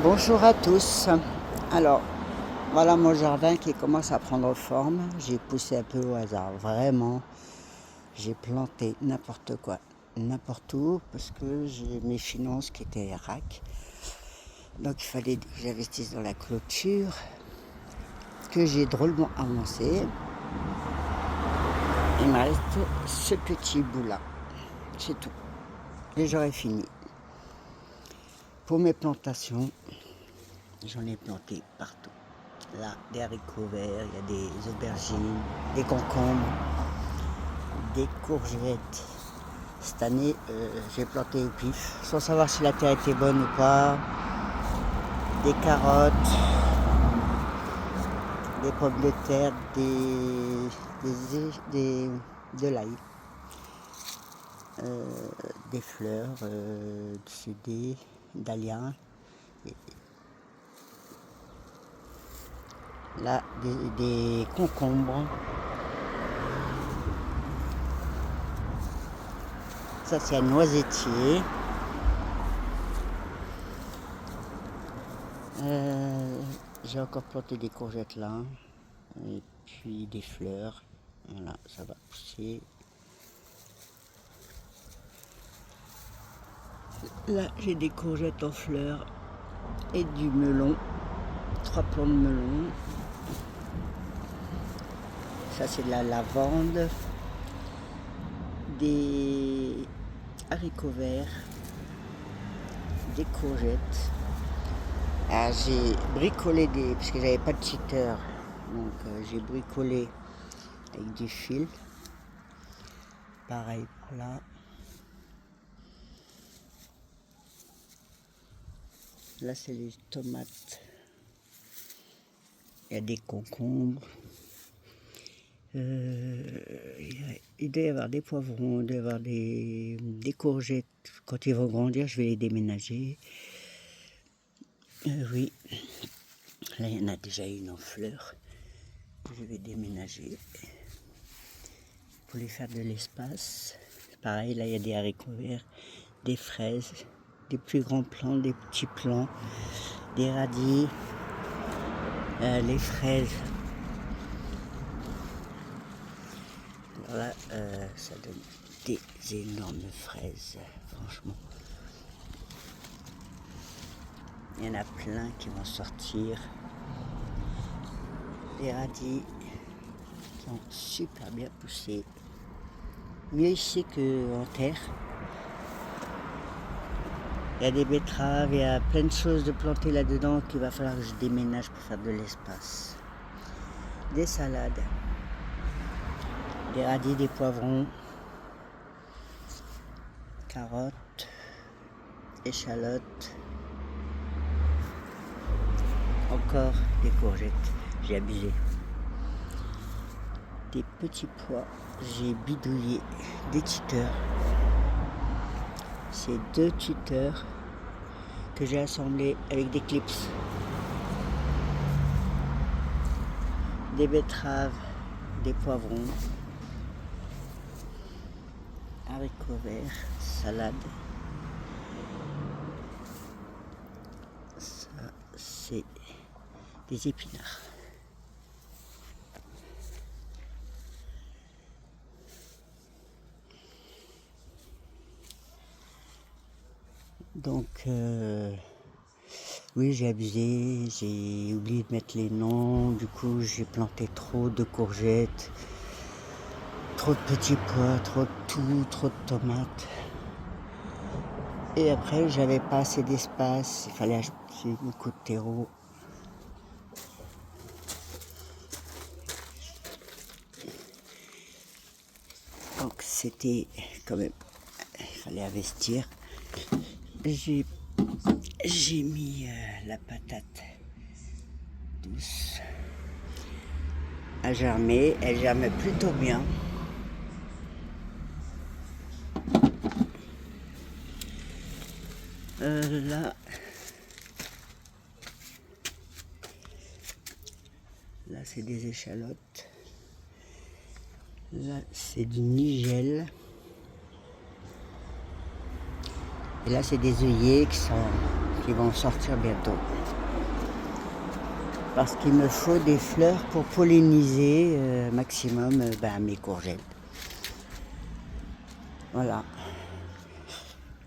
Bonjour à tous. Alors, voilà mon jardin qui commence à prendre forme. J'ai poussé un peu au hasard, vraiment. J'ai planté n'importe quoi, n'importe où, parce que j'ai mes finances qui étaient rac. Donc il fallait que j'investisse dans la clôture, que j'ai drôlement avancé. Il me reste ce petit bout-là, c'est tout. Et j'aurai fini. Pour mes plantations, j'en ai planté partout. Là, des haricots verts, il y a des aubergines, des concombres, des courgettes. Cette année, j'ai planté au pif, sans savoir si la terre était bonne ou pas. Des carottes, des pommes de terre, de l'ail, des fleurs, des dahlias. Là, des concombres. Ça, c'est un noisetier. J'ai encore planté des courgettes là. Et puis des fleurs. Voilà, ça va pousser. Là, j'ai des courgettes en fleurs et du melon. 3 plants de melon. Ça, c'est de la lavande. Des haricots verts. Des courgettes. Ah, j'ai bricolé parce que j'avais pas de cheater. Donc, j'ai bricolé avec du fil. Pareil pour là. Là, c'est les tomates. Il y a des concombres. Il doit y avoir des poivrons, il doit y avoir des courgettes. Quand ils vont grandir, je vais les déménager. Oui, là, il y en a déjà une en fleurs. Je vais déménager pour lui faire de l'espace. Pareil, là, il y a des haricots verts, des fraises, des plus grands plants, des petits plants, des radis, les fraises. Voilà, ça donne des énormes fraises, franchement. Il y en a plein qui vont sortir. Les radis qui ont super bien poussé. Mieux ici qu'en terre. Il y a des betteraves, il y a plein de choses de planter là-dedans qu'il va falloir que je déménage pour faire de l'espace. Des salades. Des radis, des poivrons. Carottes. Échalotes. Encore des courgettes, j'ai abusé. Des petits pois, j'ai bidouillé des tuteurs. C'est 2 tuteurs que j'ai assemblés avec des clips. Des betteraves, des poivrons, haricots verts, salade. Ça, c'est des épinards. Donc, oui, j'ai abusé, j'ai oublié de mettre les noms, du coup j'ai planté trop de courgettes, trop de petits pois, trop de tout, trop de tomates. Et après, j'avais pas assez d'espace, il fallait acheter beaucoup de terreau. Donc c'était quand même, il fallait investir. J'ai mis la patate douce à germer, elle germe plutôt bien. Là c'est des échalotes. Là c'est du nigel. Et là c'est des œillets qui sont qui vont sortir bientôt. Parce qu'il me faut des fleurs pour polliniser maximum mes courgettes. Voilà.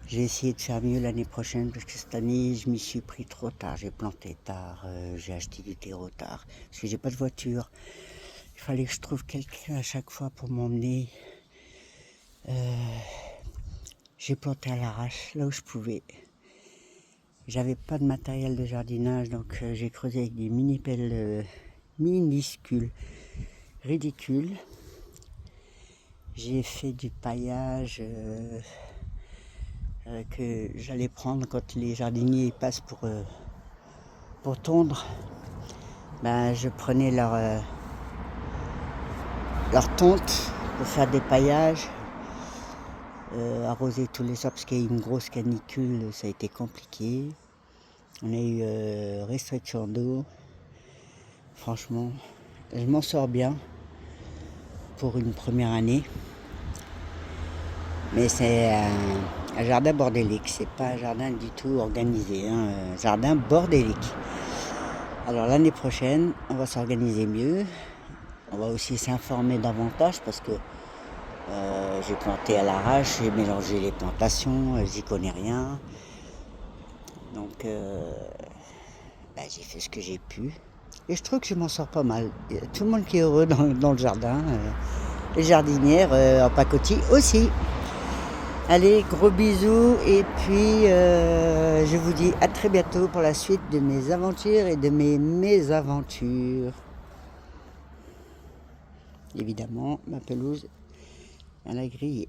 J'ai essayé de faire mieux l'année prochaine parce que cette année je m'y suis pris trop tard. J'ai planté tard, j'ai acheté du terreau tard. Parce que j'ai pas de voiture. Il fallait que je trouve quelqu'un à chaque fois pour m'emmener. J'ai planté à l'arrache là où je pouvais. J'avais pas de matériel de jardinage, donc j'ai creusé avec des mini-pelles minuscules, ridicules. J'ai fait du paillage que j'allais prendre quand les jardiniers passent pour tondre. Je prenais leur tonte pour faire des paillages, arroser tous les arbres parce qu'il y a eu une grosse canicule, ça a été compliqué. On a eu restriction d'eau. Franchement, je m'en sors bien pour une première année. Mais c'est un jardin bordélique, c'est pas un jardin du tout organisé, un jardin bordélique. Alors l'année prochaine, on va s'organiser mieux. On va aussi s'informer davantage parce que j'ai planté à l'arrache, j'ai mélangé les plantations, j'y connais rien. Donc j'ai fait ce que j'ai pu. Et je trouve que je m'en sors pas mal. Il y a tout le monde qui est heureux dans le jardin. Les jardinières en pacotille aussi. Allez, gros bisous et puis je vous dis à très bientôt pour la suite de mes aventures et de mes mésaventures. Évidemment, ma pelouse, elle a grillé.